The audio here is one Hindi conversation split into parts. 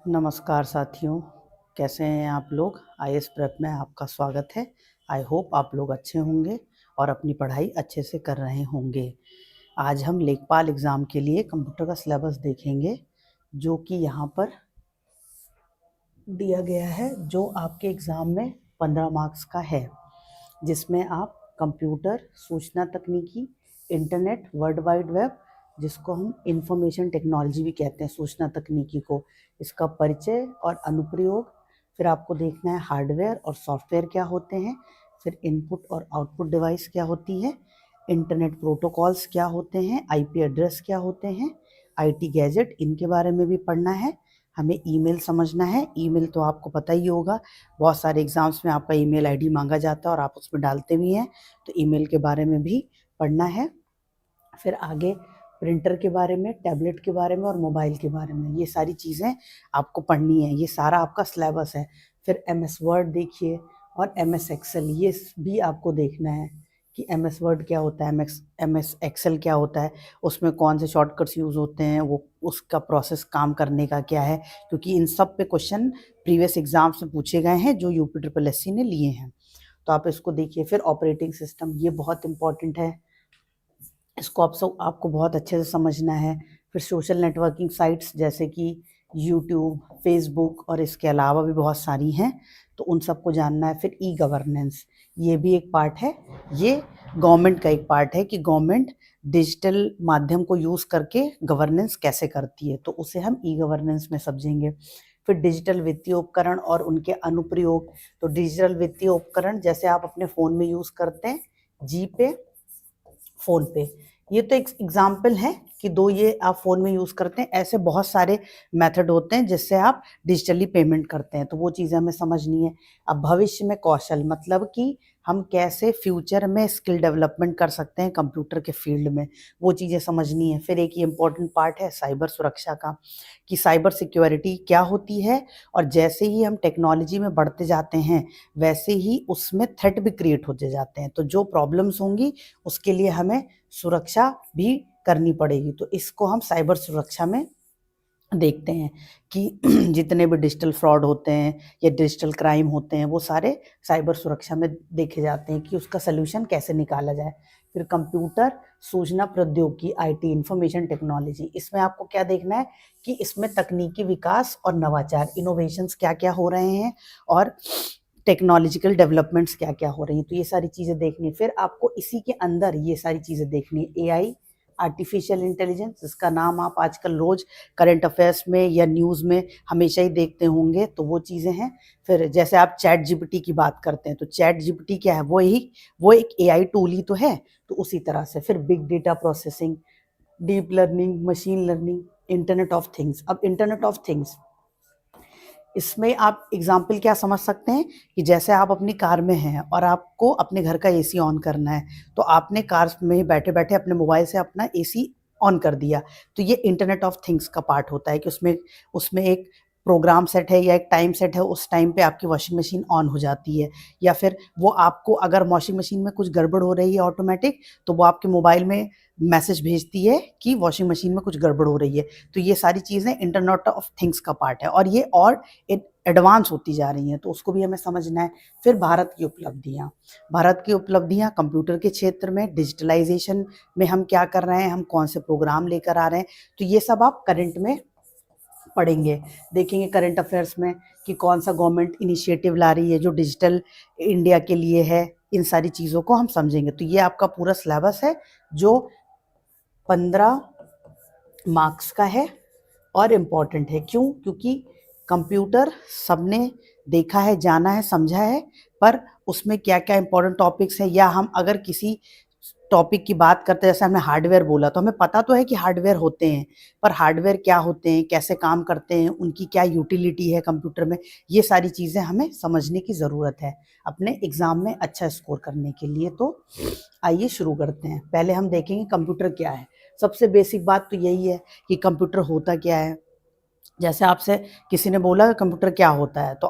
नमस्कार साथियों, कैसे हैं आप लोग? आईएएस प्रेप में आपका स्वागत है। आई होप आप लोग अच्छे होंगे और अपनी पढ़ाई अच्छे से कर रहे होंगे। आज हम लेखपाल एग्ज़ाम के लिए कंप्यूटर का सिलेबस देखेंगे, जो कि यहाँ पर दिया गया है, जो आपके एग्ज़ाम में 15 मार्क्स का है, जिसमें आप कंप्यूटर, सूचना तकनीकी, इंटरनेट, वर्ल्ड वाइड वेब, जिसको हम इंफॉर्मेशन टेक्नोलॉजी भी कहते हैं, सूचना तकनीकी को, इसका परिचय और अनुप्रयोग। फिर आपको देखना है हार्डवेयर और सॉफ्टवेयर क्या होते हैं, फिर इनपुट और आउटपुट डिवाइस क्या होती है, इंटरनेट प्रोटोकॉल्स क्या होते हैं, आईपी एड्रेस क्या होते हैं, आईटी गैजेट, इनके बारे में भी पढ़ना है। हमें ईमेल समझना है। ईमेल तो आपको पता ही होगा, बहुत सारे एग्ज़ाम्स में आपका ईमेल आईडी मांगा जाता है और आप उसमें डालते भी हैं, तो ईमेल के बारे में भी पढ़ना है। फिर आगे प्रिंटर के बारे में, टैबलेट के बारे में और मोबाइल के बारे में, ये सारी चीज़ें आपको पढ़नी है। ये सारा आपका सिलेबस है। फिर एमएस वर्ड देखिए और एमएस एक्सेल, ये भी आपको देखना है कि एमएस वर्ड क्या होता है, एमएस एक्सेल क्या होता है, उसमें कौन से शॉर्टकट्स यूज़ होते हैं, वो उसका प्रोसेस काम करने का क्या है, क्योंकि इन सब पे क्वेश्चन प्रीवियस एग्जाम्स में पूछे गए हैं जो यूपी ट्रिपल एससी ने लिए हैं, तो आप इसको देखिए। फिर ऑपरेटिंग सिस्टम, ये बहुत इंपॉर्टेंट है, इसको आपको बहुत अच्छे से समझना है। फिर सोशल नेटवर्किंग साइट्स जैसे कि यूट्यूब, फेसबुक और इसके अलावा भी बहुत सारी हैं, तो उन सबको जानना है। फिर ई गवर्नेंस, ये भी एक पार्ट है, ये गवर्नमेंट का एक पार्ट है कि गवर्नमेंट डिजिटल माध्यम को यूज़ करके गवर्नेंस कैसे करती है, तो उसे हम ई गवर्नेंस में समझेंगे। फिर डिजिटल वित्तीय उपकरण और उनके अनुप्रयोग, तो डिजिटल वित्तीय उपकरण जैसे आप अपने फ़ोन में यूज़ करते हैं, जीपे, फ़ोन पे, ये तो एक एग्जाम्पल है कि दो ये आप फ़ोन में यूज़ करते हैं। ऐसे बहुत सारे मेथड होते हैं जिससे आप डिजिटली पेमेंट करते हैं, तो वो चीज़ें हमें समझनी है। अब भविष्य में कौशल, मतलब कि हम कैसे फ्यूचर में स्किल डेवलपमेंट कर सकते हैं कंप्यूटर के फील्ड में, वो चीज़ें समझनी है। फिर एक ये इम्पोर्टेंट पार्ट है साइबर सुरक्षा का, कि साइबर सिक्योरिटी क्या होती है, और जैसे ही हम टेक्नोलॉजी में बढ़ते जाते हैं वैसे ही उसमें थ्रेट भी क्रिएट होते जाते हैं, तो जो प्रॉब्लम्स होंगी उसके लिए हमें सुरक्षा भी करनी पड़ेगी। तो इसको हम साइबर सुरक्षा में देखते हैं कि जितने भी डिजिटल फ्रॉड होते हैं या डिजिटल क्राइम होते हैं, वो सारे साइबर सुरक्षा में देखे जाते हैं कि उसका सलूशन कैसे निकाला जाए। फिर कंप्यूटर, सूचना प्रौद्योगिकी, आईटी, इंफॉर्मेशन टेक्नोलॉजी, इसमें आपको क्या देखना है कि इसमें तकनीकी विकास और नवाचार, इनोवेशंस क्या क्या हो रहे हैं और टेक्नोलॉजिकल डेवलपमेंट्स क्या क्या हो रही हैं, तो ये सारी चीज़ें देखनी है। फिर आपको इसी के अंदर ये सारी चीज़ें देखनी है, एआई, आर्टिफिशियल इंटेलिजेंस, जिसका नाम आप आजकल रोज करंट अफेयर्स में या न्यूज़ में हमेशा ही देखते होंगे, तो वो चीज़ें हैं। फिर जैसे आप चैट जीपीटी की बात करते हैं, तो चैट जीपीटी क्या है, वो एक एआई टूल ही तो है, तो उसी तरह से। फिर big data processing, deep learning, machine learning, internet of things. अब इंटरनेट ऑफ थिंग्स, इसमें आप एग्जाम्पल क्या समझ सकते हैं कि जैसे आप अपनी कार में हैं और आपको अपने घर का एसी ऑन करना है, तो आपने कार में बैठे बैठे अपने मोबाइल से अपना एसी ऑन कर दिया, तो ये इंटरनेट ऑफ थिंग्स का पार्ट होता है कि उसमें उसमें एक प्रोग्राम सेट है या एक टाइम सेट है, उस टाइम पे आपकी वॉशिंग मशीन ऑन हो जाती है। या फिर वो आपको, अगर वॉशिंग मशीन में कुछ गड़बड़ हो रही है ऑटोमेटिक, तो वो आपके मोबाइल में मैसेज भेजती है कि वॉशिंग मशीन में कुछ गड़बड़ हो रही है। तो ये सारी चीज़ें इंटरनेट ऑफ थिंग्स का पार्ट है, और ये और एडवांस होती जा रही हैं, तो उसको भी हमें समझना है। फिर भारत की उपलब्धियाँ, भारत की उपलब्धियाँ कंप्यूटर के क्षेत्र में, डिजिटलाइजेशन में हम क्या कर रहे हैं, हम कौन से प्रोग्राम लेकर आ रहे हैं, तो ये सब आप करंट में पढ़ेंगे, देखेंगे करंट अफेयर्स में कि कौन सा गवर्नमेंट इनिशिएटिव ला रही है जो डिजिटल इंडिया के लिए है, इन सारी चीज़ों को हम समझेंगे। तो ये आपका पूरा सिलेबस है जो 15 मार्क्स का है और इम्पॉर्टेंट है। क्यों? क्योंकि कंप्यूटर सबने देखा है, जाना है, समझा है, पर उसमें क्या क्या इंपॉर्टेंट टॉपिक्स हैं, या हम अगर किसी टॉपिक की बात करते हैं, जैसे हमने हार्डवेयर बोला, तो हमें पता तो है कि हार्डवेयर होते हैं, पर हार्डवेयर क्या होते हैं, कैसे काम करते हैं, उनकी क्या यूटिलिटी है कंप्यूटर में, ये सारी चीज़ें हमें समझने की ज़रूरत है अपने एग्ज़ाम में अच्छा स्कोर करने के लिए। तो आइए शुरू करते हैं। पहले हम देखेंगे कंप्यूटर क्या है। सबसे बेसिक बात तो यही है कि कंप्यूटर होता क्या है। जैसे आपसे किसी ने बोला कंप्यूटर क्या होता है, तो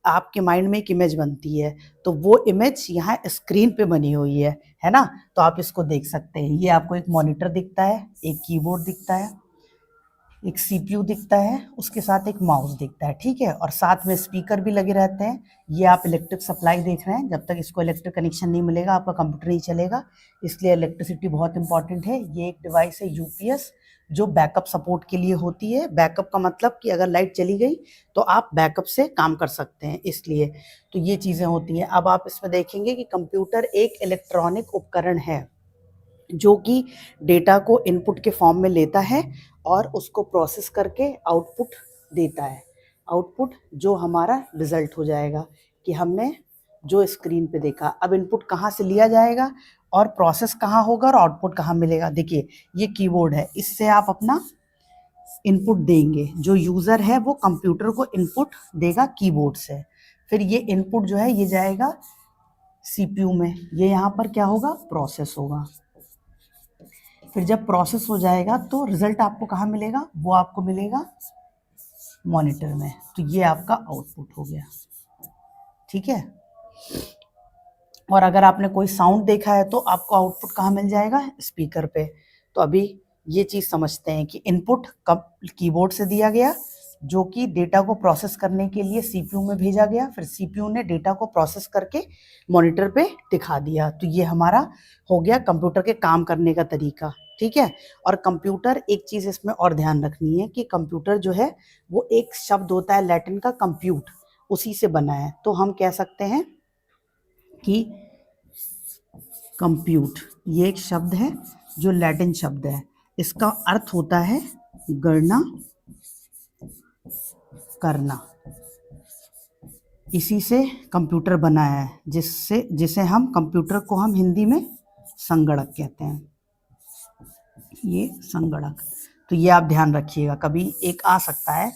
आपके माइंड में एक इमेज बनती है, तो वो इमेज यहाँ स्क्रीन पे बनी हुई है ना? तो आप इसको देख सकते हैं। ये आपको एक मॉनिटर दिखता है, एक कीबोर्ड दिखता है, एक सीपीयू दिखता है, उसके साथ एक माउस दिखता है, ठीक है, और साथ में स्पीकर भी लगे रहते हैं। ये आप इलेक्ट्रिक सप्लाई देख रहे हैं, जब तक इसको इलेक्ट्रिक कनेक्शन नहीं मिलेगा आपका कंप्यूटर नहीं चलेगा, इसलिए इलेक्ट्रिसिटी बहुत इंपॉर्टेंट है। ये एक डिवाइस है यूपीएस, जो बैकअप सपोर्ट के लिए होती है। बैकअप का मतलब कि अगर लाइट चली गई तो आप बैकअप से काम कर सकते हैं, इसलिए तो ये चीज़ें होती हैं। अब आप इसमें देखेंगे कि कंप्यूटर एक इलेक्ट्रॉनिक उपकरण है जो कि डेटा को इनपुट के फॉर्म में लेता है और उसको प्रोसेस करके आउटपुट देता है। आउटपुट जो हमारा रिजल्ट हो जाएगा कि हमने जो स्क्रीन पे देखा। अब इनपुट कहाँ से लिया जाएगा और प्रोसेस कहाँ होगा और आउटपुट कहाँ मिलेगा। देखिए ये कीबोर्ड है, इससे आप अपना इनपुट देंगे। जो यूज़र है वो कंप्यूटर को इनपुट देगा कीबोर्ड से, फिर ये इनपुट जो है ये जाएगा सीपीयू में, ये यहाँ पर क्या होगा, प्रोसेस होगा। फिर जब प्रोसेस हो जाएगा तो रिजल्ट आपको कहाँ मिलेगा, वो आपको मिलेगा मॉनिटर में। तो ये आपका आउटपुट हो गया, ठीक है। और अगर आपने कोई साउंड देखा है तो आपको आउटपुट कहाँ मिल जाएगा, स्पीकर पे। तो अभी ये चीज़ समझते हैं कि इनपुट कब कीबोर्ड से दिया गया, जो कि डेटा को प्रोसेस करने के लिए सीपीयू में भेजा गया, फिर सीपीयू ने डेटा को प्रोसेस करके मॉनिटर पे दिखा दिया। तो ये हमारा हो गया कंप्यूटर के काम करने का तरीका, ठीक है। और कंप्यूटर, एक चीज़ इसमें और ध्यान रखनी है कि कंप्यूटर जो है वो एक शब्द होता है लैटिन का कंप्यूट, उसी से बना है। तो हम कह सकते हैं कि कंप्यूट ये एक शब्द है जो लैटिन शब्द है, इसका अर्थ होता है गणना करना। इसी से कंप्यूटर बना है, जिसे हम कंप्यूटर को हम हिंदी में संगणक कहते हैं, ये संगणक। तो ये आप ध्यान रखिएगा, कभी एक आ सकता है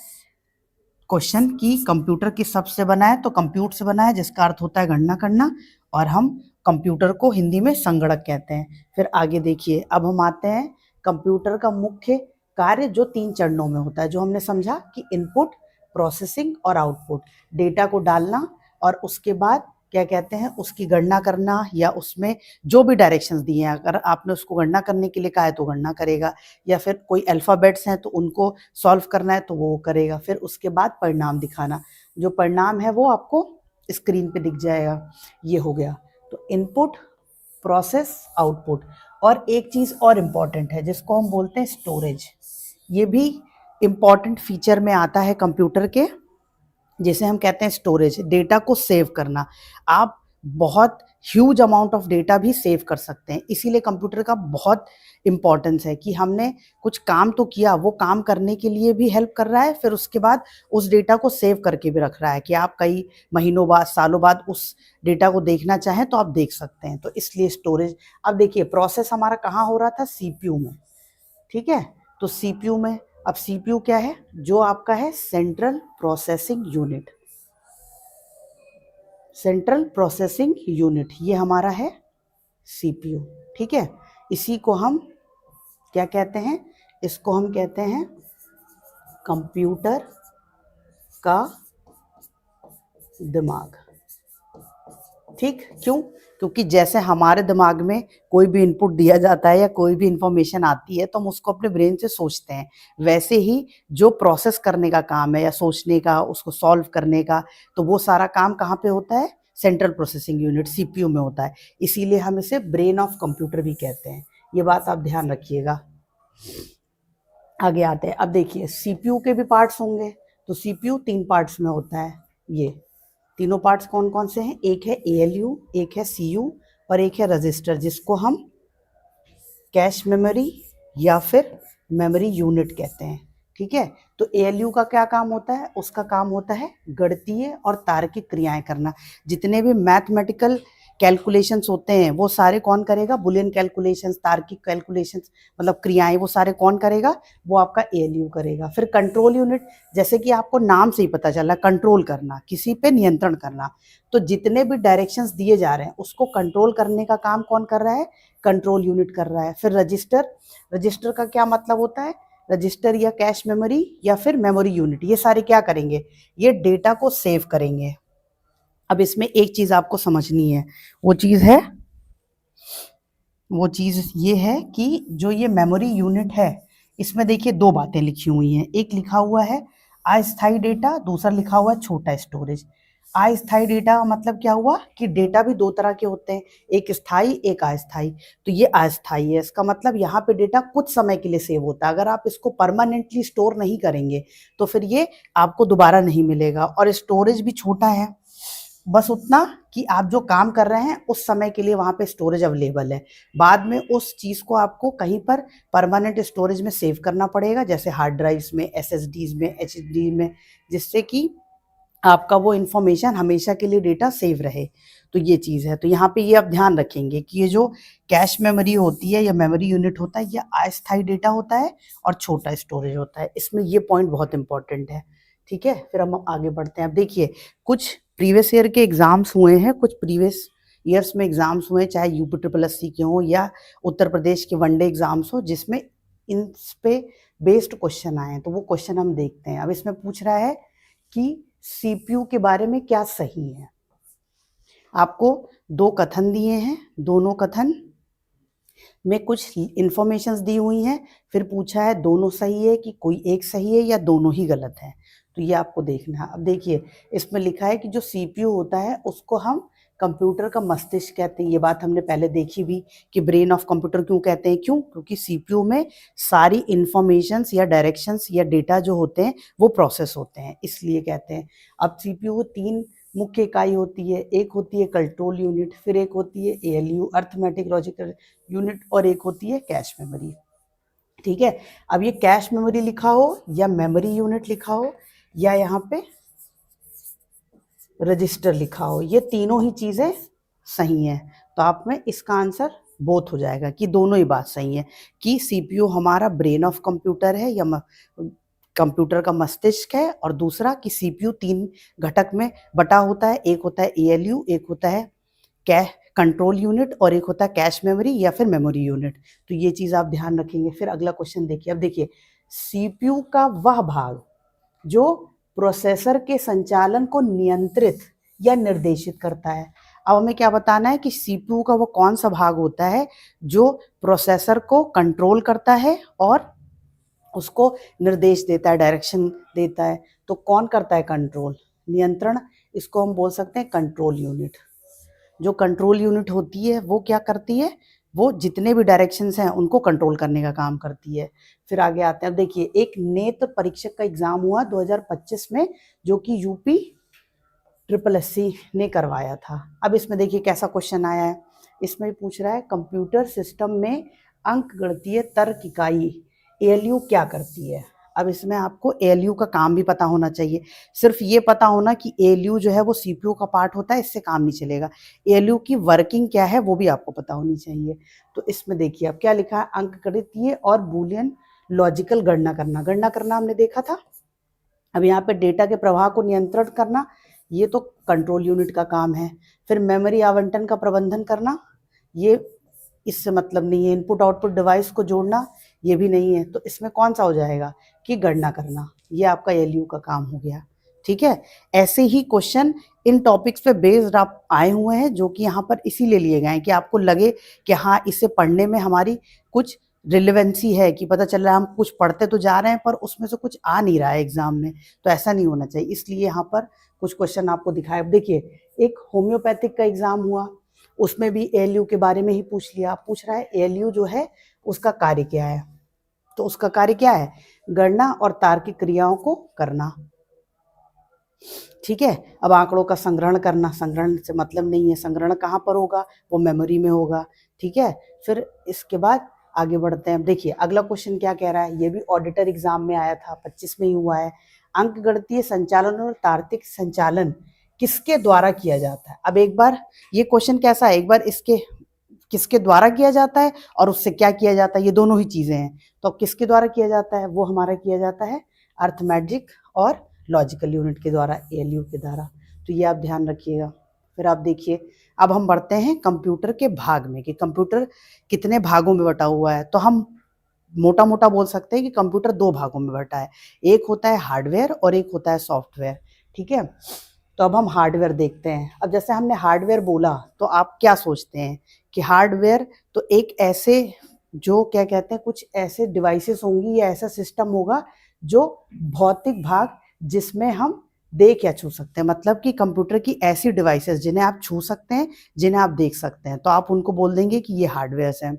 क्वेश्चन कि कंप्यूटर किस शब्द से बना है, तो कंप्यूट से बना है जिसका अर्थ होता है गणना करना, और हम कंप्यूटर को हिंदी में संगणक कहते हैं। फिर आगे देखिए, अब हम आते हैं कंप्यूटर का मुख्य कार्य जो 3 चरणों में होता है, जो हमने समझा कि इनपुट, प्रोसेसिंग और आउटपुट। डेटा को डालना और उसके बाद क्या कहते हैं, उसकी गणना करना, या उसमें जो भी डायरेक्शंस दिए हैं, अगर आपने उसको गणना करने के लिए कहा है तो गणना करेगा, या फिर कोई अल्फ़ाबेट्स हैं तो उनको सॉल्व करना है तो वो करेगा। फिर उसके बाद परिणाम दिखाना, जो परिणाम है वो आपको स्क्रीन पे दिख जाएगा। ये हो गया, तो इनपुट, प्रोसेस, आउटपुट। और एक चीज़ और इम्पॉर्टेंट है जिसको हम बोलते हैं स्टोरेज। ये भी इम्पॉर्टेंट फीचर में आता है कंप्यूटर के, जिसे हम कहते हैं स्टोरेज, डेटा को सेव करना। आप बहुत ह्यूज अमाउंट ऑफ डेटा भी सेव कर सकते हैं, इसीलिए कंप्यूटर का बहुत इम्पोर्टेंस है कि हमने कुछ काम तो किया, वो काम करने के लिए भी हेल्प कर रहा है, फिर उसके बाद उस डेटा को सेव करके भी रख रहा है कि आप कई महीनों बाद, सालों बाद उस डेटा को देखना चाहें तो आप देख सकते हैं। तो इसलिए स्टोरेज। अब देखिए प्रोसेस हमारा कहाँ हो रहा था, सीपीयू में, ठीक है। तो सीपीयू में, अब सीपीयू क्या है, जो आपका है central processing unit. Central processing unit ये हमारा है सीपीयू, ठीक है। इसी को हम क्या कहते हैं, इसको हम कहते हैं कंप्यूटर का दिमाग, ठीक। क्यों, क्योंकि जैसे हमारे दिमाग में कोई भी इनपुट दिया जाता है या कोई भी इंफॉर्मेशन आती है तो हम उसको अपने ब्रेन से सोचते हैं, वैसे ही जो प्रोसेस करने का काम है या सोचने का, उसको सॉल्व करने का, तो वो सारा काम कहाँ पे होता है, सेंट्रल प्रोसेसिंग यूनिट सीपीयू में होता है। इसीलिए हम इसे ब्रेन ऑफ कंप्यूटर भी कहते हैं। ये बात आप ध्यान रखिएगा। आगे आते हैं, अब देखिए सीपीयू के भी पार्ट्स होंगे, तो सीपीयू 3 पार्ट्स में होता है। ये तीनों पार्ट्स कौन कौन से हैं, एक है एएलयू, एक है सीयू और एक है रजिस्टर, जिसको हम कैश मेमोरी या फिर मेमोरी यूनिट कहते हैं, ठीक है। तो एएलयू का क्या काम होता है, उसका काम होता है गणितीय और तार्किक क्रियाएं करना। जितने भी मैथमेटिकल कैलकुलेशंस होते हैं वो सारे कौन करेगा, बुलियन कैलकुलेशंस, तार्किक कैलकुलेशंस, मतलब क्रियाएं, वो सारे कौन करेगा, वो आपका एएलयू करेगा। फिर कंट्रोल यूनिट, जैसे कि आपको नाम से ही पता चला, कंट्रोल करना, किसी पे नियंत्रण करना। तो जितने भी डायरेक्शंस दिए जा रहे हैं उसको कंट्रोल करने का काम कौन कर रहा है, कंट्रोल यूनिट कर रहा है। फिर रजिस्टर, रजिस्टर का क्या मतलब होता है, रजिस्टर या कैश मेमोरी या फिर मेमोरी यूनिट, ये सारे क्या करेंगे, ये डेटा को सेव करेंगे। अब इसमें एक चीज़ आपको समझनी है, वो चीज़ ये है कि जो ये मेमोरी यूनिट है इसमें देखिए दो बातें लिखी हुई हैं, एक लिखा हुआ है अस्थायी डेटा, दूसरा लिखा हुआ है छोटा स्टोरेज। अस्थायी डेटा का मतलब क्या हुआ कि डेटा भी दो तरह के होते हैं, एक स्थायी एक अस्थायी। तो ये अस्थायी है, इसका मतलब यहाँ पे डेटा कुछ समय के लिए सेव होता है। अगर आप इसको परमानेंटली स्टोर नहीं करेंगे तो फिर ये आपको दोबारा नहीं मिलेगा। और स्टोरेज भी छोटा है, बस उतना कि आप जो काम कर रहे हैं उस समय के लिए वहाँ पे स्टोरेज अवेलेबल है। बाद में उस चीज़ को आपको कहीं पर परमानेंट स्टोरेज में सेव करना पड़ेगा, जैसे हार्ड ड्राइव्स में, एसएसडीज में, एचडी में, जिससे कि आपका वो इन्फॉर्मेशन हमेशा के लिए डेटा सेव रहे। तो ये चीज़ है। तो यहाँ पे ये आप ध्यान रखेंगे कि ये जो कैश मेमोरी होती है या मेमोरी यूनिट होता है, ये अस्थायी डेटा होता है और छोटा स्टोरेज होता है। इसमें ये पॉइंट बहुत इंपॉर्टेंट है। ठीक है, फिर हम आगे बढ़ते हैं। अब देखिए कुछ प्रीवियस ईयर के एग्जाम्स हुए हैं, कुछ प्रीवियस ईयर्स में एग्जाम्स हुए, चाहे यूपी ट्रिपल एस सी के हों या उत्तर प्रदेश के वनडे एग्जाम्स हो, जिसमें इन पे बेस्ड क्वेश्चन आए हैं। तो वो क्वेश्चन हम देखते हैं। अब इसमें पूछ रहा है कि सीपीयू के बारे में क्या सही है। आपको दो कथन दिए हैं, दोनों कथन में कुछ इंफॉर्मेशंस दी हुई हैं, फिर पूछा है दोनों सही है कि कोई एक सही है या दोनों ही गलत है। तो ये आपको देखना है। अब देखिए इसमें लिखा है कि जो सीपीयू होता है उसको हम कंप्यूटर का मस्तिष्क कहते हैं। ये बात हमने पहले देखी भी कि ब्रेन ऑफ कंप्यूटर क्यों कहते हैं, क्यों? क्योंकि सीपीयू में सारी इंफॉर्मेशंस या डायरेक्शंस या डेटा जो होते हैं वो प्रोसेस होते हैं, इसलिए कहते हैं। अब सीपीयू को तीन मुख्य इकाई होती है, एक होती है कंट्रोल यूनिट, फिर एक होती है एएलयू अर्थमेटिक लॉजिकल यूनिट, और एक होती है कैश मेमोरी। ठीक है, अब ये कैश मेमोरी लिखा हो या मेमोरी यूनिट लिखा हो या यहाँ पे रजिस्टर लिखा हो, ये तीनों ही चीज़ें सही हैं। तो आप में इसका आंसर बोथ हो जाएगा कि दोनों ही बात सही है कि सीपीयू हमारा ब्रेन ऑफ कंप्यूटर है या कंप्यूटर का मस्तिष्क है, और दूसरा कि सीपीयू तीन घटक में बटा होता है, एक होता है एएलयू, एक होता है कंट्रोल यूनिट और एक होता है कैश मेमोरी या फिर मेमोरी यूनिट। तो ये चीज़ आप ध्यान रखेंगे। फिर अगला क्वेश्चन देखिए। अब देखिए सीपीयू का वह भाग जो प्रोसेसर के संचालन को नियंत्रित या निर्देशित करता है। अब हमें क्या बताना है कि सीपीयू का वो कौन सा भाग होता है जो प्रोसेसर को कंट्रोल करता है और उसको निर्देश देता है, डायरेक्शन देता है। तो कौन करता है कंट्रोल, नियंत्रण? इसको हम बोल सकते हैं कंट्रोल यूनिट। जो कंट्रोल यूनिट होती है वो क्या करती है, वो जितने भी डायरेक्शंस हैं उनको कंट्रोल करने का काम करती है। फिर आगे आते हैं। अब देखिए एक नेत्र परीक्षक का एग्जाम हुआ 2025 में, जो कि यूपी ट्रिपल एससी ने करवाया था। अब इसमें देखिए कैसा क्वेश्चन आया है। इसमें पूछ रहा है कंप्यूटर सिस्टम में अंकगणितीय तर्क इकाई एएलयू क्या करती है। अब इसमें आपको एएलयू का काम भी पता होना चाहिए। सिर्फ ये पता होना कि एएलयू जो है वो सीपीयू का पार्ट होता है, इससे काम नहीं चलेगा। एएलयू की वर्किंग क्या है वो भी आपको पता होनी चाहिए। तो इसमें देखिए अब क्या लिखा है, अंकगणितीय और बूलियन लॉजिकल गणना करना। गणना करना हमने देखा था। अब यहाँ पे डेटा के प्रवाह को नियंत्रण करना, ये तो कंट्रोल यूनिट का काम है। फिर मेमोरी आवंटन का प्रबंधन करना, ये इससे मतलब नहीं है। इनपुट आउटपुट डिवाइस को जोड़ना, ये भी नहीं है। तो इसमें कौन सा हो जाएगा कि गणना करना, ये आपका एलयू का काम हो गया। ठीक है, ऐसे ही क्वेश्चन इन टॉपिक्स पे बेस्ड आप आए हुए हैं, जो कि यहाँ पर इसीलिए लिए गए हैं कि आपको लगे कि हाँ इसे पढ़ने में हमारी कुछ रिलेवेंसी है, कि पता चल रहा है हम कुछ पढ़ते तो जा रहे हैं पर उसमें से कुछ आ नहीं रहा है एग्जाम में। तो ऐसा नहीं होना चाहिए, इसलिए यहाँ पर कुछ क्वेश्चन आपको दिखाए। देखिए एक होम्योपैथिक का एग्जाम हुआ, उसमें भी एएलयू के बारे में ही पूछ लिया। पूछ रहा है एएलयू जो है उसका कार्य क्या है। तो उसका कार्य क्या है, गणना और तार्किक क्रियाओं को करना। ठीक है, अब आंकड़ों का संग्रहण करना, संग्रहण से मतलब नहीं है, संग्रहण कहाँ पर होगा, वो मेमोरी में होगा। ठीक है, फिर इसके बाद आगे बढ़ते हैं। देखिए अगला क्वेश्चन क्या कह रहा है, ये भी ऑडिटर एग्जाम में आया था, 25 में ही हुआ है। अंकगणितीय संचालन और तार्किक संचालन किसके द्वारा किया जाता है। अब एक बार ये क्वेश्चन कैसा है, एक बार इसके किसके द्वारा किया जाता है और उससे क्या किया जाता है, ये दोनों ही चीजें हैं। तो अब किसके द्वारा किया जाता है, वो हमारा किया जाता है अर्थमेटिक और लॉजिकल यूनिट के द्वारा, एएलयू के द्वारा। तो ये आप ध्यान रखिएगा। फिर आप देखिए अब हम बढ़ते हैं कंप्यूटर के भाग में, कि कंप्यूटर कितने भागों में बटा हुआ है। तो हम मोटा मोटा बोल सकते हैं कि कंप्यूटर दो भागों में बटा है, एक होता है हार्डवेयर और एक होता है सॉफ्टवेयर। ठीक है, तो अब हम हार्डवेयर देखते हैं। अब जैसे हमने हार्डवेयर बोला तो आप क्या सोचते हैं कि हार्डवेयर तो एक ऐसे जो क्या कहते हैं, कुछ ऐसे डिवाइसेस होंगी या ऐसा सिस्टम होगा जो भौतिक भाग जिसमें हम देख या छू सकते हैं, मतलब कि कंप्यूटर की ऐसी डिवाइसेस जिन्हें आप छू सकते हैं, जिन्हें आप देख सकते हैं, तो आप उनको बोल देंगे कि ये हार्डवेयर्स हैं।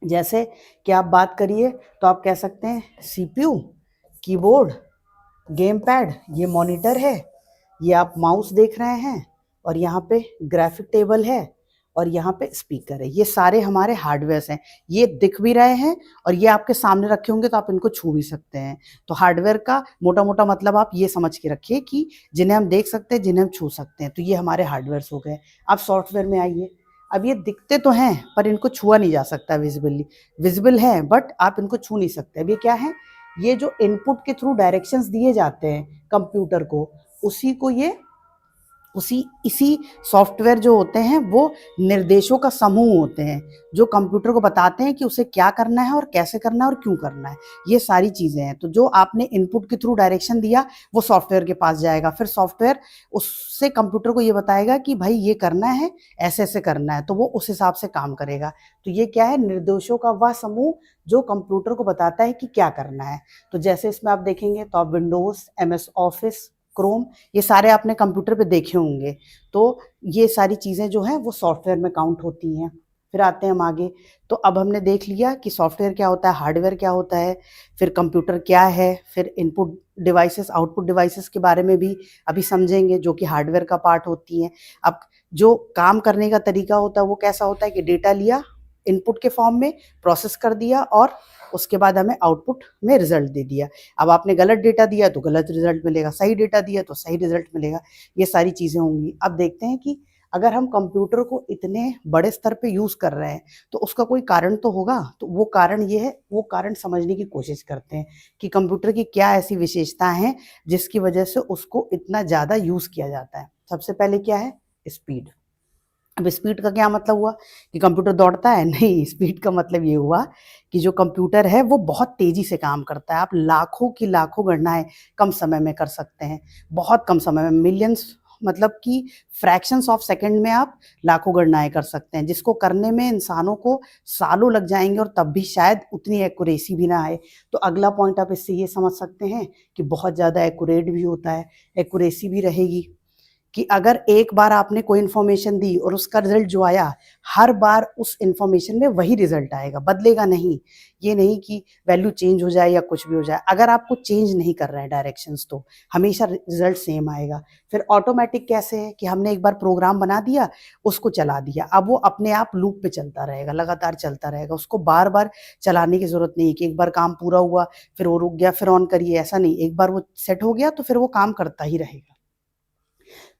जैसे कि आप बात करिए तो आप कह सकते हैं सीपीयू, कीबोर्ड, गेम पैड, ये मॉनिटर है, ये आप माउस देख रहे हैं, और यहाँ पे ग्राफिक टेबल है, और यहाँ पे स्पीकर है। ये सारे हमारे हार्डवेयर्स हैं, ये दिख भी रहे हैं और ये आपके सामने रखे होंगे तो आप इनको छू भी सकते हैं। तो हार्डवेयर का मोटा मोटा मतलब आप ये समझ के रखिए कि जिन्हें हम देख सकते हैं, जिन्हें हम छू सकते हैं, तो ये हमारे हार्डवेयर्स हो गए। अब सॉफ्टवेयर में आइए। अब ये दिखते तो हैं पर इनको छुआ नहीं जा सकता विजिबली, विजिबल है बट आप इनको छू नहीं सकते। अब ये क्या है, ये जो इनपुट के थ्रू डायरेक्शंस दिए जाते हैं कंप्यूटर को, इसी सॉफ्टवेयर जो होते हैं वो निर्देशों का समूह होते हैं जो कंप्यूटर को बताते हैं कि उसे क्या करना है और कैसे करना है और क्यों करना है। ये सारी चीज़ें हैं। तो जो आपने इनपुट के थ्रू डायरेक्शन दिया वो सॉफ्टवेयर के पास जाएगा, फिर सॉफ्टवेयर उससे कंप्यूटर को ये बताएगा कि भाई ये करना है, ऐसे ऐसे करना है, तो वो उस हिसाब से काम करेगा। तो ये क्या है, निर्देशों का वह समूह जो कंप्यूटर को बताता है कि क्या करना है। तो जैसे इसमें आप देखेंगे तो आप विंडोज़, MS ऑफिस, क्रोम, ये सारे आपने कंप्यूटर पे देखे होंगे। तो ये सारी चीज़ें जो हैं वो सॉफ्टवेयर में काउंट होती हैं। फिर आते हैं हम आगे। तो अब हमने देख लिया कि सॉफ्टवेयर क्या होता है, हार्डवेयर क्या होता है, फिर कंप्यूटर क्या है, फिर इनपुट डिवाइसेस, आउटपुट डिवाइसेस के बारे में भी अभी समझेंगे जो कि हार्डवेयर का पार्ट होती हैं। अब जो काम करने का तरीका होता है वो कैसा होता है कि डेटा लिया इनपुट के फॉर्म में, प्रोसेस कर दिया और उसके बाद हमें आउटपुट में रिजल्ट दे दिया। अब आपने गलत डेटा दिया तो गलत रिजल्ट मिलेगा, सही डेटा दिया तो सही रिजल्ट मिलेगा। ये सारी चीज़ें होंगी। अब देखते हैं कि अगर हम कंप्यूटर को इतने बड़े स्तर पे यूज़ कर रहे हैं तो उसका कोई कारण तो होगा। तो वो कारण ये है, वो कारण समझने की कोशिश करते हैं कि कंप्यूटर की क्या ऐसी विशेषताएं हैं जिसकी वजह से उसको इतना ज़्यादा यूज़ किया जाता है। सबसे पहले क्या है, स्पीड। अब स्पीड का क्या मतलब हुआ कि कंप्यूटर दौड़ता है? नहीं, स्पीड का मतलब ये हुआ कि जो कंप्यूटर है वो बहुत तेज़ी से काम करता है। आप लाखों की लाखों गणनाएँ कम समय में कर सकते हैं, बहुत कम समय में, मिलियंस, मतलब कि फ्रैक्शंस ऑफ सेकंड में आप लाखों गणनाएँ कर सकते हैं, जिसको करने में इंसानों को सालों लग जाएँगे और तब भी शायद उतनी एक्यूरेसी भी ना आए। तो अगला पॉइंट आप इससे ये समझ सकते हैं कि बहुत ज़्यादा एक्यूरेट भी होता है, एक्यूरेसी भी रहेगी कि अगर एक बार आपने कोई इन्फॉर्मेशन दी और उसका रिजल्ट जो आया, हर बार उस इन्फॉर्मेशन में वही रिजल्ट आएगा, बदलेगा नहीं। ये नहीं कि वैल्यू चेंज हो जाए या कुछ भी हो जाए। अगर आपको चेंज नहीं कर रहा है डायरेक्शंस तो हमेशा रिजल्ट सेम आएगा। फिर ऑटोमेटिक कैसे है कि हमने एक बार प्रोग्राम बना दिया, उसको चला दिया, अब वो अपने आप लूप पे चलता रहेगा, लगातार चलता रहेगा। उसको बार बार चलाने की ज़रूरत नहीं है कि एक बार काम पूरा हुआ फिर वो रुक गया फिर ऑन करिए, ऐसा नहीं। एक बार वो सेट हो गया तो फिर वो काम करता ही रहेगा।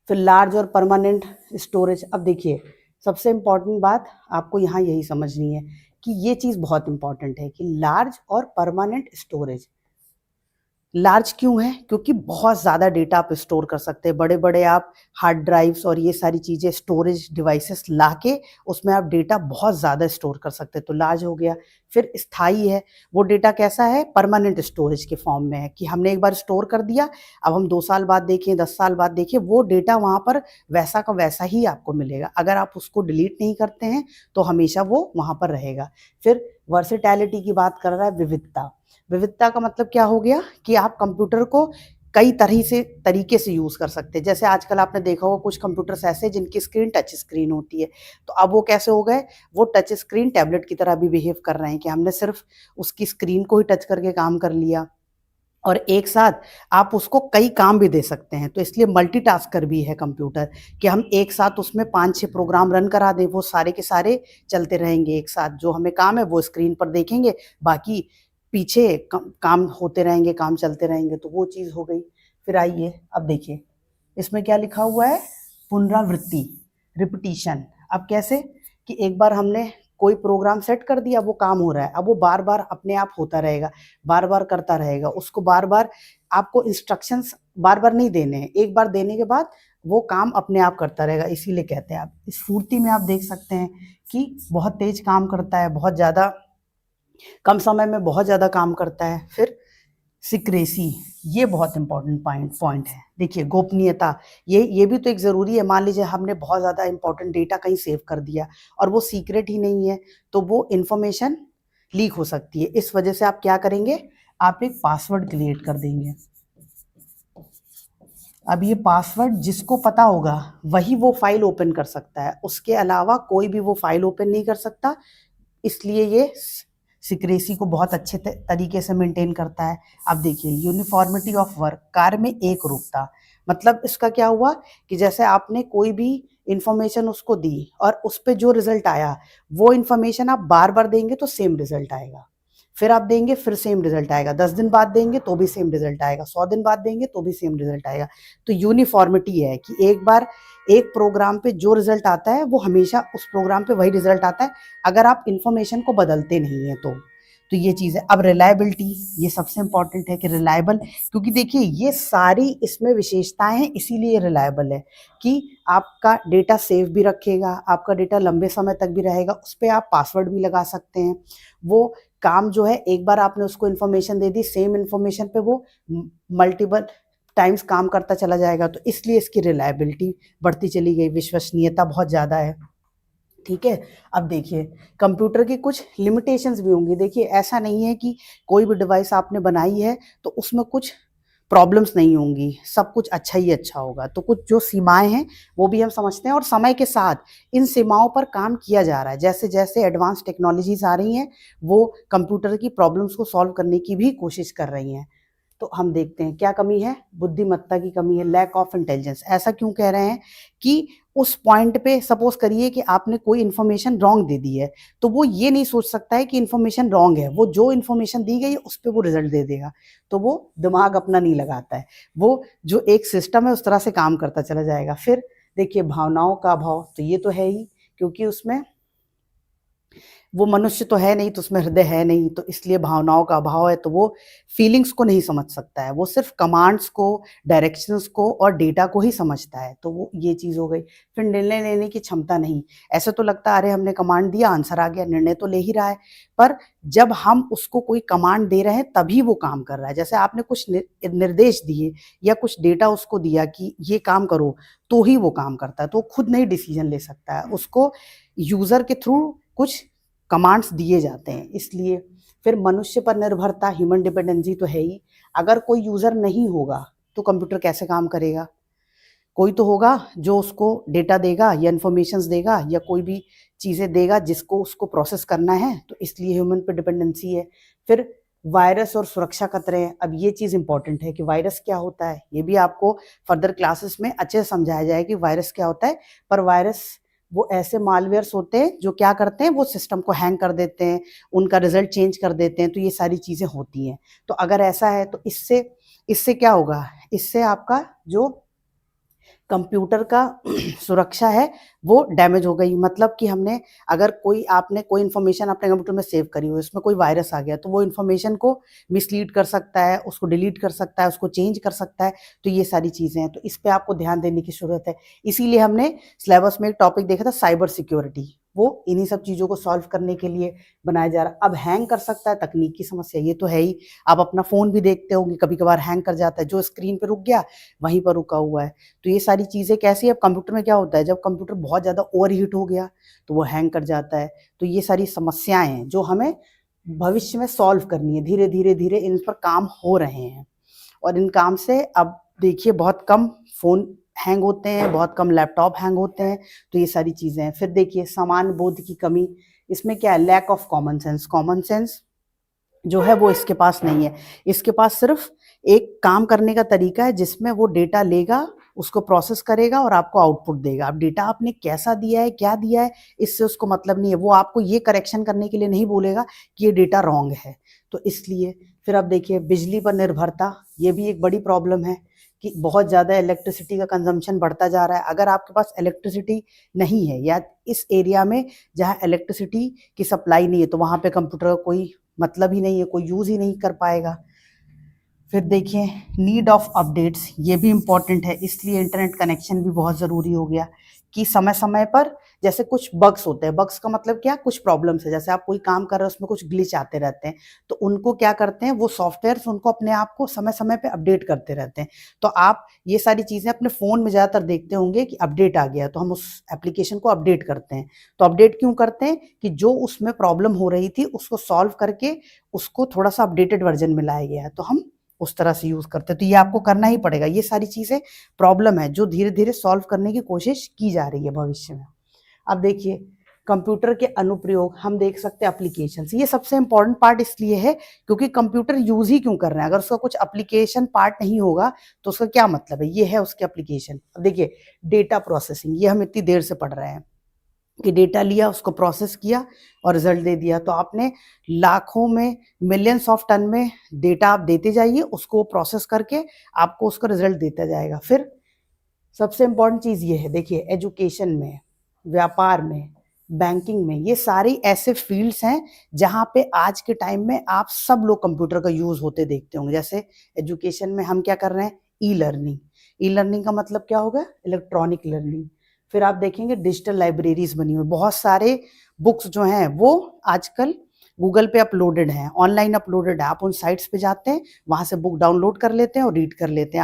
फिर लार्ज और परमानेंट स्टोरेज। अब देखिए, सबसे इम्पॉर्टेंट बात आपको यहाँ यही समझनी है कि ये चीज़ बहुत इम्पॉर्टेंट है कि लार्ज और परमानेंट स्टोरेज। लार्ज क्यों है? क्योंकि बहुत ज़्यादा डेटा आप स्टोर कर सकते हैं। बड़े बड़े आप हार्ड ड्राइव्स और ये सारी चीज़ें, स्टोरेज डिवाइसेस लाके उसमें आप डेटा बहुत ज़्यादा स्टोर कर सकते हैं, तो लार्ज हो गया। फिर स्थायी है, वो डेटा कैसा है, परमानेंट स्टोरेज के फॉर्म में है कि हमने एक बार स्टोर कर दिया, अब हम 2 साल बाद देखें, 10 साल बाद देखें, वो डेटा वहाँ पर वैसा का वैसा ही आपको मिलेगा। अगर आप उसको डिलीट नहीं करते हैं तो हमेशा वो वहाँ पर रहेगा। फिर वर्सेटैलिटी की बात कर रहा है, विविधता। विविधता का मतलब क्या हो गया कि आप कंप्यूटर को कई तरीके से यूज़ कर सकते हैं। जैसे आजकल आपने देखा होगा कुछ कंप्यूटर्स ऐसे हैं जिनकी स्क्रीन टच स्क्रीन होती है, तो अब वो कैसे हो गए, वो टच स्क्रीन टैबलेट की तरह भी बिहेव कर रहे हैं कि हमने सिर्फ उसकी स्क्रीन को ही टच करके काम कर लिया और एक साथ आप उसको कई काम भी दे सकते हैं। तो इसलिए मल्टीटास्कर भी है कंप्यूटर कि हम एक साथ उसमें 5-6 प्रोग्राम रन करा दें, वो सारे के सारे चलते रहेंगे एक साथ। जो हमें काम है वो स्क्रीन पर देखेंगे, बाकी पीछे काम होते रहेंगे, काम चलते रहेंगे, तो वो चीज़ हो गई। फिर आइए अब देखिए, इसमें क्या लिखा हुआ है, पुनरावृत्ति, रिपीटिशन। अब कैसे कि एक बार हमने कोई प्रोग्राम सेट कर दिया, वो काम हो रहा है, अब वो बार बार अपने आप होता रहेगा, बार बार करता रहेगा। उसको बार बार आपको इंस्ट्रक्शंस बार बार नहीं देने हैं, एक बार देने के बाद वो काम अपने आप करता रहेगा। इसीलिए कहते हैं, आप इस फुर्ती में आप देख सकते हैं कि बहुत तेज काम करता है, बहुत ज़्यादा कम समय में बहुत ज़्यादा काम करता है। फिर सिक्रेसी, ये बहुत इंपॉर्टेंट पॉइंट है। देखिए, गोपनीयता, ये भी तो एक ज़रूरी है। मान लीजिए हमने बहुत ज़्यादा इंपॉर्टेंट डेटा कहीं सेव कर दिया और वो सीक्रेट ही नहीं है, तो वो इन्फॉर्मेशन लीक हो सकती है। इस वजह से आप क्या करेंगे, आप एक पासवर्ड क्रिएट कर देंगे। अब ये पासवर्ड जिसको पता होगा वही वो फाइल ओपन कर सकता है, उसके अलावा कोई भी वो फाइल ओपन नहीं कर सकता। इसलिए ये सिक्रेसी को बहुत अच्छे तरीके से मेंटेन करता है। अब देखिए, यूनिफॉर्मिटी ऑफ वर्क, कार्य में एक रूपता, मतलब इसका क्या हुआ कि जैसे आपने कोई भी इंफॉर्मेशन उसको दी और उस पे जो रिजल्ट आया वो इंफॉर्मेशन आप बार बार देंगे तो सेम रिजल्ट आएगा, फिर आप देंगे फिर सेम रिजल्ट आएगा, 10 दिन बाद देंगे तो भी सेम रिजल्ट आएगा, 100 दिन बाद देंगे तो भी सेम रिजल्ट आएगा। तो यूनिफॉर्मिटी है कि एक बार एक प्रोग्राम पे जो रिजल्ट आता है वो हमेशा उस प्रोग्राम पे वही रिजल्ट आता है, अगर आप इंफॉर्मेशन को बदलते नहीं है तो ये चीज़ है। अब रिलायबिलिटी, ये सबसे इंपॉर्टेंट है कि रिलायबल, क्योंकि देखिए ये सारी इसमें विशेषताएं हैं, इसीलिए रिलायबल है कि आपका डेटा सेव भी रखेगा, आपका डेटा लंबे समय तक भी रहेगा, उस पर आप पासवर्ड भी लगा सकते हैं। वो काम जो है, एक बार आपने उसको इन्फॉर्मेशन दे दी, सेम इन्फॉर्मेशन पे वो मल्टीपल टाइम्स काम करता चला जाएगा, तो इसलिए इसकी रिलायबिलिटी बढ़ती चली गई, विश्वसनीयता बहुत ज़्यादा है। ठीक है। अब देखिए, कंप्यूटर की कुछ लिमिटेशंस भी होंगी। देखिए, ऐसा नहीं है कि कोई भी डिवाइस आपने बनाई है तो उसमें कुछ प्रॉब्लम्स नहीं होंगी, सब कुछ अच्छा ही अच्छा होगा। तो कुछ जो सीमाएं हैं वो भी हम समझते हैं, और समय के साथ इन सीमाओं पर काम किया जा रहा है। जैसे जैसे एडवांस टेक्नोलॉजीज आ रही हैं, वो कंप्यूटर की प्रॉब्लम्स को सॉल्व करने की भी कोशिश कर रही हैं। तो हम देखते हैं क्या कमी है, बुद्धिमत्ता की कमी है, लैक ऑफ इंटेलिजेंस। ऐसा क्यों कह रहे हैं कि उस पॉइंट पे सपोज करिए कि आपने कोई इन्फॉर्मेशन रॉन्ग दे दी है, तो वो ये नहीं सोच सकता है कि इन्फॉर्मेशन रॉन्ग है, वो जो इन्फॉर्मेशन दी गई है उस पर वो रिजल्ट दे देगा, तो वो दिमाग अपना नहीं लगाता है, वो जो एक सिस्टम है उस तरह से काम करता चला जाएगा। फिर देखिए, भावनाओं का अभाव, तो ये तो है ही, क्योंकि उसमें वो मनुष्य तो है नहीं, तो उसमें हृदय है नहीं, तो इसलिए भावनाओं का अभाव है, तो वो फीलिंग्स को नहीं समझ सकता है, वो सिर्फ कमांड्स को, डायरेक्शंस को और डेटा को ही समझता है। तो वो ये चीज़ हो गई। फिर निर्णय लेने की क्षमता नहीं। ऐसे तो लगता है अरे हमने कमांड दिया, आंसर आ गया, निर्णय तो ले ही रहा है, पर जब हम उसको कोई कमांड दे रहे हैं तभी वो काम कर रहा है। जैसे आपने कुछ निर्देश दिए या कुछ डेटा उसको दिया कि ये काम करो, तो ही वो काम करता है, तो वो खुद नहीं डिसीजन ले सकता है, उसको यूजर के थ्रू कुछ कमांड्स दिए जाते हैं, इसलिए। फिर मनुष्य पर निर्भरता, ह्यूमन डिपेंडेंसी तो है ही। अगर कोई यूज़र नहीं होगा तो कंप्यूटर कैसे काम करेगा, कोई तो होगा जो उसको डेटा देगा या इन्फॉर्मेशंस देगा या कोई भी चीज़ें देगा जिसको उसको प्रोसेस करना है, तो इसलिए ह्यूमन पर डिपेंडेंसी है। फिर वायरस और सुरक्षा खतरे हैं। अब ये चीज़ इंपॉर्टेंट है कि वायरस क्या होता है, ये भी आपको फर्दर क्लासेस में अच्छे से समझाया जाए कि वायरस क्या होता है। पर वायरस वो ऐसे मालवेयर्स होते हैं जो क्या करते हैं, वो सिस्टम को हैंग कर देते हैं, उनका रिजल्ट चेंज कर देते हैं, तो ये सारी चीज़ें होती हैं। तो अगर ऐसा है तो इससे इससे क्या होगा, इससे आपका जो कंप्यूटर का सुरक्षा है वो डैमेज हो गई। मतलब कि हमने, अगर आपने कोई इन्फॉर्मेशन अपने कंप्यूटर में सेव करी हो, इसमें कोई वायरस आ गया, तो वो इन्फॉर्मेशन को मिसलीड कर सकता है, उसको डिलीट कर सकता है, उसको चेंज कर सकता है। तो ये सारी चीज़ें हैं, तो इस पे आपको ध्यान देने की ज़रूरत है। इसीलिए हमने सिलेबस में एक टॉपिक देखा था, साइबर सिक्योरिटी, वो इन्हीं सब चीज़ों को सॉल्व करने के लिए बनाया जा रहा है। अब हैंग कर सकता है, तकनीक की समस्या, ये तो है ही। आप अपना फ़ोन भी देखते होंगे, कभी कभार हैंग कर जाता है, जो स्क्रीन पर रुक गया वहीं पर रुका हुआ है। तो ये सारी चीज़ें कैसी है, अब कंप्यूटर में क्या होता है, जब कंप्यूटर बहुत ज़्यादा ओवर हीट हो गया तो वो हैंग कर जाता है। तो ये सारी समस्याएं हैं जो हमें भविष्य में सॉल्व करनी है, धीरे धीरे धीरे इन पर काम हो रहे हैं। और इन काम से अब देखिए बहुत कम फ़ोन हैंग होते हैं, बहुत कम लैपटॉप हैंग होते हैं, तो ये सारी चीज़ें हैं। फिर देखिए, समान बोध की कमी, इसमें क्या है, lack of common sense. Common sense जो है वो इसके पास नहीं है, इसके पास सिर्फ एक काम करने का तरीका है जिसमें वो डेटा लेगा, उसको प्रोसेस करेगा और आपको आउटपुट देगा। अब डेटा आपने कैसा दिया है, क्या दिया है, इससे उसको मतलब नहीं है, वो आपको ये करेक्शन करने के लिए नहीं बोलेगा कि ये डेटा रॉन्ग है। तो इसलिए फिर अब देखिए, बिजली पर निर्भरता, ये भी एक बड़ी प्रॉब्लम है कि बहुत ज़्यादा इलेक्ट्रिसिटी का कंजम्पशन बढ़ता जा रहा है। अगर आपके पास इलेक्ट्रिसिटी नहीं है या इस एरिया में जहाँ इलेक्ट्रिसिटी की सप्लाई नहीं है, तो वहाँ पे कंप्यूटर का कोई मतलब ही नहीं है, कोई यूज़ ही नहीं कर पाएगा। फिर देखिए, नीड ऑफ अपडेट्स, ये भी इम्पॉर्टेंट है, इसलिए इंटरनेट कनेक्शन भी बहुत ज़रूरी हो गया कि समय समय पर जैसे कुछ बग्स होते हैं, बग्स का मतलब क्या, कुछ प्रॉब्लम्स है, जैसे आप कोई काम कर रहे हो उसमें कुछ ग्लिच आते रहते हैं, तो उनको क्या करते हैं वो सॉफ्टवेयर उनको अपने आप को समय समय पे अपडेट करते रहते हैं। तो आप ये सारी चीज़ें अपने फ़ोन में ज़्यादातर देखते होंगे कि अपडेट आ गया, तो हम उस एप्लीकेशन को अपडेट करते हैं। तो अपडेट क्यों करते हैं कि जो उसमें प्रॉब्लम हो रही थी उसको सॉल्व करके उसको थोड़ा सा अपडेटेड वर्जन में लाया गया है, तो हम उस तरह से यूज़ करते हैं। तो ये आपको करना ही पड़ेगा। ये सारी चीज़ें प्रॉब्लम है जो धीरे धीरे सॉल्व करने की कोशिश की जा रही है भविष्य में। अब देखिए कंप्यूटर के अनुप्रयोग हम देख सकते हैं, एप्लीकेशंस, ये सबसे इंपॉर्टेंट पार्ट इसलिए है क्योंकि कंप्यूटर यूज ही क्यों कर रहे हैं, अगर उसका कुछ एप्लीकेशन पार्ट नहीं होगा तो उसका क्या मतलब है। ये है उसके एप्लीकेशन। अब देखिए डेटा प्रोसेसिंग, ये हम इतनी देर से पढ़ रहे हैं कि डेटा लिया, उसको प्रोसेस किया और रिजल्ट दे दिया। तो आपने लाखों में, मिलियंस ऑफ टन में डेटा आप देते जाइए, उसको प्रोसेस करके आपको उसका रिजल्ट देता जाएगा। फिर सबसे इंपॉर्टेंट चीज़ ये है, देखिए एजुकेशन में, व्यापार में, बैंकिंग में, ये सारी ऐसे फील्ड्स हैं जहाँ पे आज के टाइम में आप सब लोग कंप्यूटर का यूज़ होते देखते होंगे। जैसे एजुकेशन में हम क्या कर रहे हैं, ई लर्निंग। ई लर्निंग का मतलब क्या होगा, इलेक्ट्रॉनिक लर्निंग। फिर आप देखेंगे डिजिटल लाइब्रेरीज बनी हुई, बहुत सारे बुक्स जो हैं वो आजकल गूगल पे अपलोडेड हैं, ऑनलाइन अपलोडेड है। आप उन साइट्स पे जाते हैं, वहाँ से बुक डाउनलोड कर लेते हैं और रीड कर लेते हैं।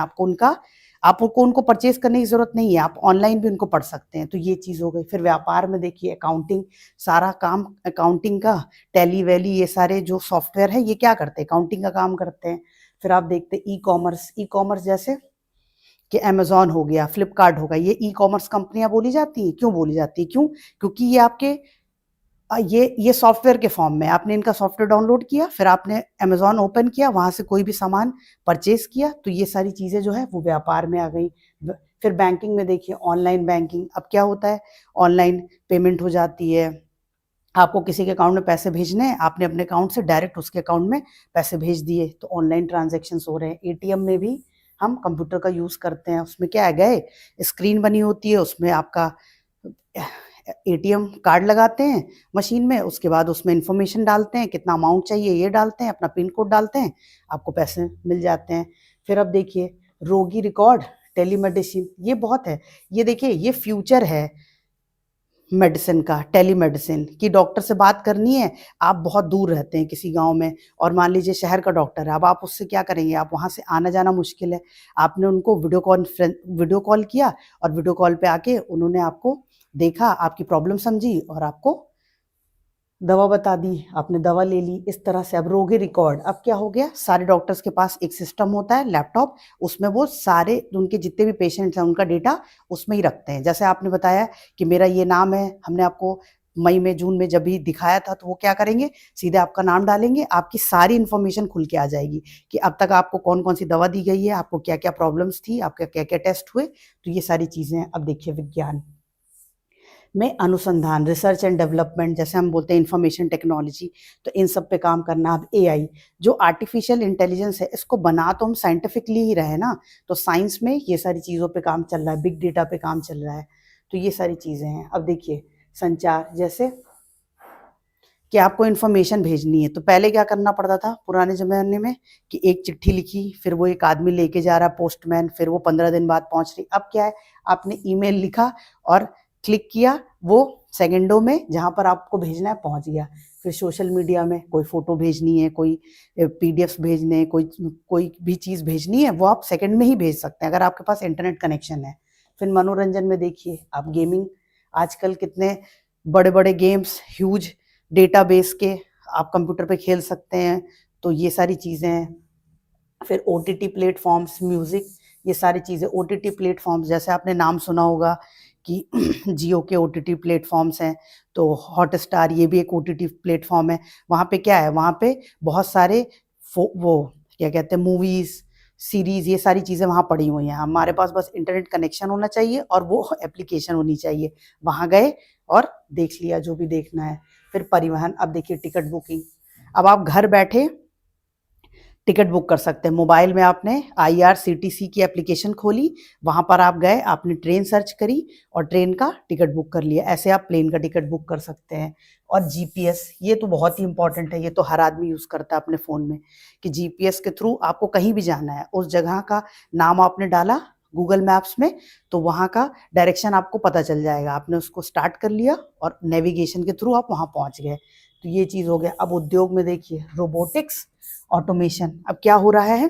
आपको उनको परचेज करने की जरूरत नहीं है, आप ऑनलाइन भी उनको पढ़ सकते हैं। तो ये चीज़ हो गई। फिर व्यापार में देखिए अकाउंटिंग, सारा काम अकाउंटिंग का, टैली वैली, ये सारे जो सॉफ्टवेयर है ये क्या करते हैं, अकाउंटिंग का काम करते हैं। फिर आप देखते हैं ई कॉमर्स, ई कॉमर्स जैसे कि अमेजोन हो गया, फ्लिपकार्ट हो गया, ये ई कॉमर्स कंपनियां बोली जाती हैं। क्यों बोली जाती है, क्यों, क्योंकि ये आपके ये सॉफ्टवेयर के फॉर्म में, आपने इनका सॉफ्टवेयर डाउनलोड किया, फिर आपने अमेजोन ओपन किया, वहां से कोई भी सामान परचेज किया, तो ये सारी चीज़ें जो है वो व्यापार में आ गई। फिर बैंकिंग में देखिए ऑनलाइन बैंकिंग, अब क्या होता है, ऑनलाइन पेमेंट हो जाती है। आपको किसी के अकाउंट में पैसे भेजने हैं, आपने अपने अकाउंट से डायरेक्ट उसके अकाउंट में पैसे भेज दिए, तो ऑनलाइन ट्रांजेक्शन्स हो रहे हैं। एटीएम में भी हम कंप्यूटर का यूज़ करते हैं। उसमें क्या है, गए, स्क्रीन बनी होती है, उसमें आपका एटीएम कार्ड लगाते हैं मशीन में, उसके बाद उसमें इंफॉर्मेशन डालते हैं, कितना अमाउंट चाहिए ये डालते हैं, अपना पिन कोड डालते हैं, आपको पैसे मिल जाते हैं। फिर अब देखिए रोगी रिकॉर्ड, टेलीमेडिसिन, ये बहुत है। ये देखिए ये फ्यूचर है मेडिसिन का, टेलीमेडिसिन, कि डॉक्टर से बात करनी है, आप बहुत दूर रहते हैं किसी गांव में, और मान लीजिए शहर का डॉक्टर है, अब आप उससे क्या करेंगे, आप वहां से आना जाना मुश्किल है, आपने उनको वीडियो कॉल किया, और वीडियो कॉल पे आके उन्होंने आपको देखा, आपकी प्रॉब्लम समझी और आपको दवा बता दी, आपने दवा ले ली। इस तरह से अब रोगी रिकॉर्ड, अब क्या हो गया, सारे डॉक्टर्स के पास एक सिस्टम होता है, लैपटॉप, उसमें वो सारे उनके जितने भी पेशेंट्स हैं उनका डेटा उसमें ही रखते हैं। जैसे आपने बताया कि मेरा ये नाम है, हमने आपको मई में, जून में जब भी दिखाया था, तो वो क्या करेंगे, सीधे आपका नाम डालेंगे, आपकी सारी इन्फॉर्मेशन खुल के आ जाएगी कि अब तक आपको कौन कौन सी दवा दी गई है, आपको क्या क्या प्रॉब्लम्स थी, आपका क्या क्या टेस्ट हुए। तो ये सारी चीज़ें हैं। अब देखिए विज्ञान में अनुसंधान, रिसर्च एंड डेवलपमेंट, जैसे हम बोलते हैं इंफॉर्मेशन टेक्नोलॉजी, तो इन सब पे काम करना। अब एआई, जो आर्टिफिशियल इंटेलिजेंस है, इसको बना तो हम साइंटिफिकली ही रहे ना, तो साइंस में ये सारी चीज़ों पे काम चल रहा है, बिग डेटा पे काम चल रहा है। तो ये सारी चीज़ें हैं। अब देखिए संचार, जैसे कि आपको इन्फॉर्मेशन भेजनी है, तो पहले क्या करना पड़ता था पुराने ज़माने में, कि एक चिट्ठी लिखी, फिर वो एक आदमी लेके जा रहा पोस्टमैन, फिर वो 15 दिन बाद पहुंच रही। अब क्या है, आपने ईमेल लिखा और क्लिक किया, वो सेकंडों में जहाँ पर आपको भेजना है पहुंच गया। फिर सोशल मीडिया में कोई फ़ोटो भेजनी है, कोई पीडीएफ्स भेजने हैं, कोई भी चीज़ भेजनी है, वो आप सेकंड में ही भेज सकते हैं अगर आपके पास इंटरनेट कनेक्शन है। फिर मनोरंजन में देखिए आप गेमिंग, आजकल कितने बड़े बड़े गेम्स, ह्यूज डेटाबेस के आप कंप्यूटर पे खेल सकते हैं, तो ये सारी चीज़ें हैं। फिर ओटीटी प्लेटफॉर्म्स, म्यूज़िक, ये सारी चीज़ें। ओटीटी प्लेटफॉर्म्स, जैसे आपने नाम सुना होगा कि जियो के ओटीटी प्लेटफॉर्म्स हैं, तो हॉटस्टार, ये भी एक ओटीटी प्लेटफॉर्म है। वहाँ पे क्या है, वहाँ पे बहुत सारे वो क्या कहते हैं, मूवीज़, सीरीज़, ये सारी चीज़ें वहाँ पड़ी हुई हैं। हमारे पास बस इंटरनेट कनेक्शन होना चाहिए और वो एप्लीकेशन होनी चाहिए, वहाँ गए और देख लिया जो भी देखना है। फिर परिवहन, अब देखिए टिकट बुकिंग, अब आप घर बैठे टिकट बुक कर सकते हैं। मोबाइल में आपने IRCTC की एप्लीकेशन खोली, वहाँ पर आप गए, आपने ट्रेन सर्च करी और ट्रेन का टिकट बुक कर लिया। ऐसे आप प्लेन का टिकट बुक कर सकते हैं। और जीपीएस, ये तो बहुत ही इंपॉर्टेंट है, ये तो हर आदमी यूज़ करता है अपने फ़ोन में, कि जीपीएस के थ्रू आपको कहीं भी जाना है, उस जगह का नाम आपने डाला गूगल मैप्स में, तो वहाँ का डायरेक्शन आपको पता चल जाएगा। आपने उसको स्टार्ट कर लिया और नेविगेशन के थ्रू आप वहाँ पहुँच गए। तो ये चीज़ हो गया। अब उद्योग में देखिए रोबोटिक्स, ऑटोमेशन। अब क्या हो रहा है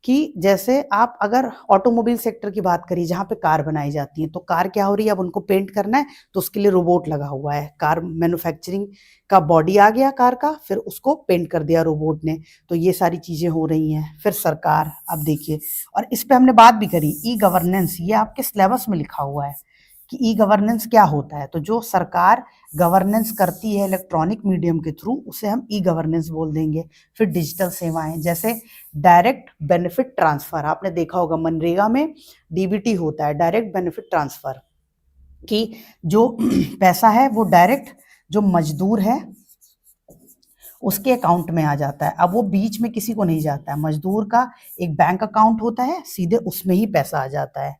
कि जैसे आप अगर ऑटोमोबाइल सेक्टर की बात करिए, जहाँ पे कार बनाई जाती है, तो कार क्या हो रही है, अब उनको पेंट करना है तो उसके लिए रोबोट लगा हुआ है। कार मैन्युफैक्चरिंग का बॉडी आ गया कार का, फिर उसको पेंट कर दिया रोबोट ने। तो ये सारी चीज़ें हो रही हैं। फिर सरकार, अब देखिए, और इस पे हमने बात भी करी, ई गवर्नेंस, ये आपके सिलेबस में लिखा हुआ है कि ई गवर्नेंस क्या होता है। तो जो सरकार गवर्नेंस करती है इलेक्ट्रॉनिक मीडियम के थ्रू, उसे हम ई गवर्नेंस बोल देंगे। फिर डिजिटल सेवाएं, जैसे डायरेक्ट बेनिफिट ट्रांसफर, आपने देखा होगा मनरेगा में डीबीटी होता है, डायरेक्ट बेनिफिट ट्रांसफर, कि जो पैसा है वो डायरेक्ट जो मजदूर है उसके अकाउंट में आ जाता है। अब वो बीच में किसी को नहीं जाता है, मजदूर का एक बैंक अकाउंट होता है, सीधे उसमें ही पैसा आ जाता है।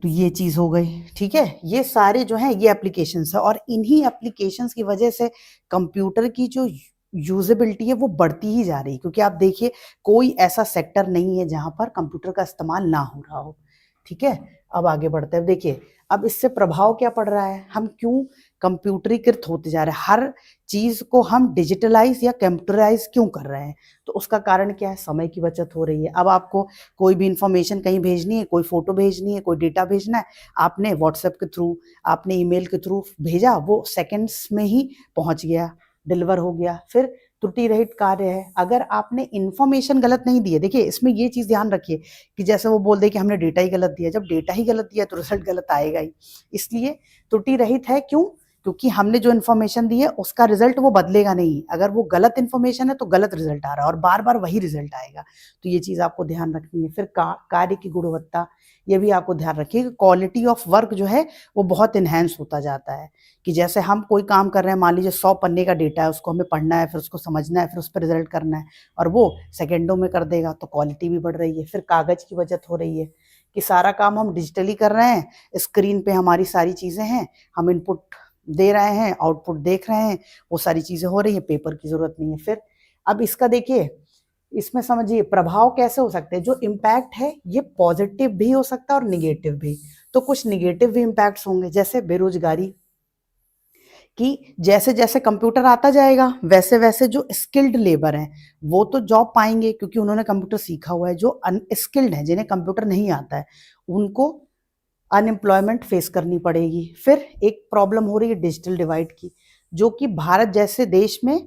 तो ये चीज़ हो गई, ठीक है। ये सारे जो हैं ये एप्लीकेशंस है, और इन्हीं एप्लीकेशंस की वजह से कंप्यूटर की जो यूजेबिलिटी है वो बढ़ती ही जा रही है। क्योंकि आप देखिए कोई ऐसा सेक्टर नहीं है जहाँ पर कंप्यूटर का इस्तेमाल ना हो रहा हो, ठीक है। अब आगे बढ़ते हैं। देखिए अब इससे प्रभाव क्या पड़ रहा है, हम क्यों कंप्यूटरीकृत होते जा रहे हैं, हर चीज़ को हम डिजिटलाइज या कंप्यूटराइज क्यों कर रहे हैं। तो उसका कारण क्या है, समय की बचत हो रही है। अब आपको कोई भी इंफॉर्मेशन कहीं भेजनी है, कोई फोटो भेजनी है, कोई डेटा भेजना है, आपने व्हाट्सएप के थ्रू, आपने ईमेल के थ्रू भेजा, वो सेकंड्स में ही पहुंच गया, डिलीवर हो गया। फिर त्रुटि रहित कार्य है। अगर आपने इंफॉर्मेशन गलत नहीं दी है, देखिए इसमें ये चीज़ ध्यान रखिए कि जैसे वो बोल दे कि हमने डेटा ही गलत दिया, जब डेटा ही गलत दिया तो रिजल्ट गलत आएगा ही। इसलिए त्रुटि रहित है, क्यों, क्योंकि हमने जो इन्फॉर्मेशन दी है उसका रिजल्ट वो बदलेगा नहीं। अगर वो गलत इन्फॉर्मेशन है तो गलत रिजल्ट आ रहा है और बार बार वही रिजल्ट आएगा। तो ये चीज़ आपको ध्यान रखनी है। फिर कार्य की गुणवत्ता, ये भी आपको ध्यान रखिए कि क्वालिटी ऑफ वर्क जो है वो बहुत इन्हेंस होता जाता है। कि जैसे हम कोई काम कर रहे हैं, मान लीजिए 100 पन्ने का डेटा है, उसको हमें पढ़ना है, फिर उसको समझना है, फिर उस पर रिजल्ट करना है, और वो सेकेंडों में कर देगा, तो क्वालिटी भी बढ़ रही है। फिर कागज़ की बचत हो रही है कि सारा काम हम डिजिटली कर रहे हैं, स्क्रीन पे हमारी सारी चीज़ें हैं, हम इनपुट दे रहे हैं, आउटपुट देख रहे हैं, वो सारी चीज़ें हो रही हैं, पेपर की ज़रूरत नहीं है। फिर अब इसका देखिए, इसमें समझिए प्रभाव कैसे हो सकते हैं। जो इम्पैक्ट है ये पॉजिटिव भी हो सकता है और निगेटिव भी। तो कुछ निगेटिव भी इम्पैक्ट्स होंगे, जैसे बेरोजगारी, कि जैसे जैसे कंप्यूटर आता जाएगा वैसे वैसे जो स्किल्ड लेबर हैं वो तो जॉब पाएंगे क्योंकि उन्होंने कंप्यूटर सीखा हुआ है। जो अनस्किल्ड हैं, जिन्हें कंप्यूटर नहीं आता है, उनको अनएम्प्लॉयमेंट फेस करनी पड़ेगी। फिर एक प्रॉब्लम हो रही है डिजिटल डिवाइड की, जो कि भारत जैसे देश में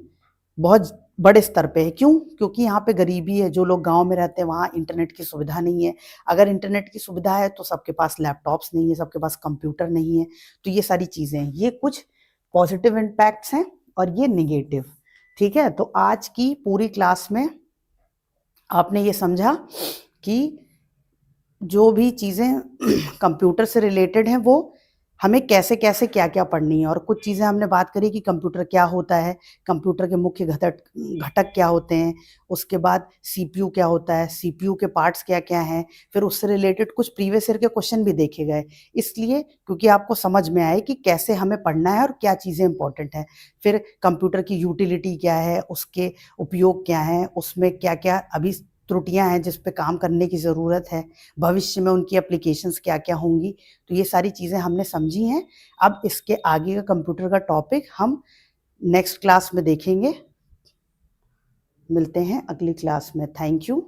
बहुत बड़े स्तर पे है। क्यों, क्योंकि यहाँ पे गरीबी है, जो लोग गांव में रहते हैं वहाँ इंटरनेट की सुविधा नहीं है। अगर इंटरनेट की सुविधा है तो सबके पास लैपटॉप्स नहीं है, सबके पास कंप्यूटर नहीं है। तो ये सारी चीज़ें हैं, ये कुछ पॉजिटिव इम्पैक्ट्स हैं और ये निगेटिव, ठीक है। तो आज की पूरी क्लास में आपने ये समझा कि जो भी चीज़ें कंप्यूटर से रिलेटेड हैं वो हमें कैसे कैसे क्या क्या पढ़नी है। और कुछ चीज़ें हमने बात करी कि कंप्यूटर क्या होता है, कंप्यूटर के मुख्य घटक घटक क्या होते हैं, उसके बाद सीपीयू क्या होता है, सीपीयू के पार्ट्स क्या क्या हैं, फिर उससे रिलेटेड कुछ प्रीवियस ईयर के क्वेश्चन भी देखे गए, इसलिए क्योंकि आपको समझ में आए कि कैसे हमें पढ़ना है और क्या चीज़ें इंपॉर्टेंट हैं। फिर कंप्यूटर की यूटिलिटी क्या है, उसके उपयोग क्या हैं, उसमें क्या क्या अभी त्रुटियां हैं जिस पे काम करने की ज़रूरत है, भविष्य में उनकी एप्लीकेशंस क्या क्या होंगी। तो ये सारी चीज़ें हमने समझी हैं। अब इसके आगे का कंप्यूटर का टॉपिक हम नेक्स्ट क्लास में देखेंगे। मिलते हैं अगली क्लास में। Thank you.